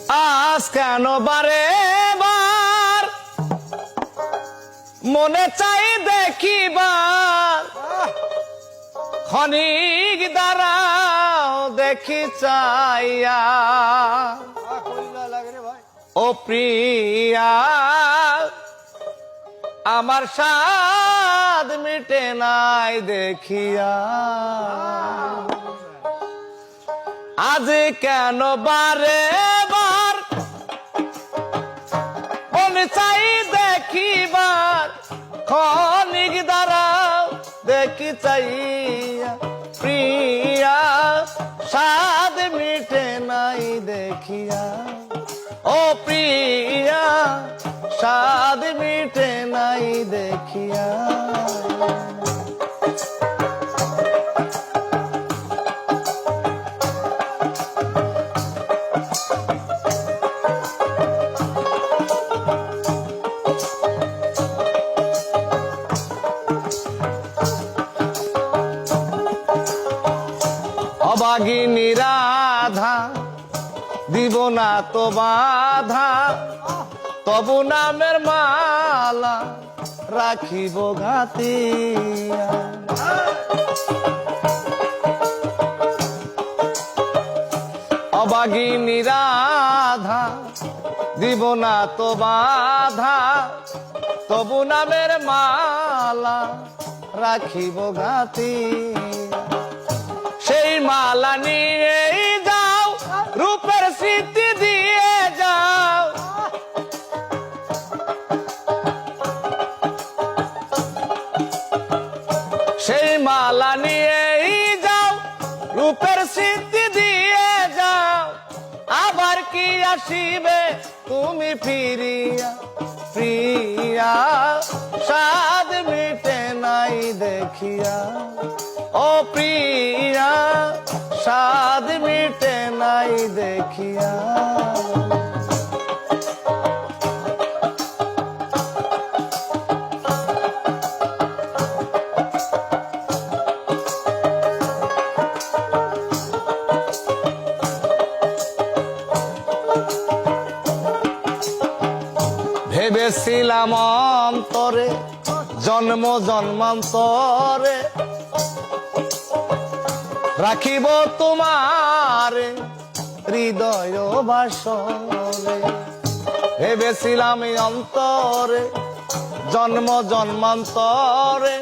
আজ কেন বারে বার মনে চাই দেখিবার, ক্ষণিক দাঁড়াও দেখি চাইয়া। ও প্রিয়া আমার সাদ মিটে নাই দেখিয়া, আজ কেন বারে বার মনে চাই দেখিবার, ক্ষণিক দাঁড়াও দেখি চাইয়া। প্রিয়া সাদ মিটে নাই দেখিয়া, ও প্রিয়া সাদ মিটে নাই দেখিয়া। অবাগিনী রাধা দিব না তো বাধা, তবু নামের মালা রাখিব ঘাতিয়া। অবাগিনী রাধা দিব না তো বাধা, তবু নামের মালা রাখিব ঘাতিয়া। সেই মালা নিয়ে যাও রূপের স্মৃতি দিয়ে যাও, সেই মালা নিয়ে যাও রূপের স্মৃতি দিয়ে যাও। আবার কি আসিবে তুমি ফিরিয়া, প্রিয়া সাদ মিটে নাই দেখিয়া। ও প্রিয়া সাদ মিটে নাই দেখিয়া। ভেবেছিলাম অন্তরে জন্ম জন্মান্তরে রাখিব তোমার হৃদয় বাসরে। ভেবেছিলাম অন্তরে জন্ম জন্মান্তরে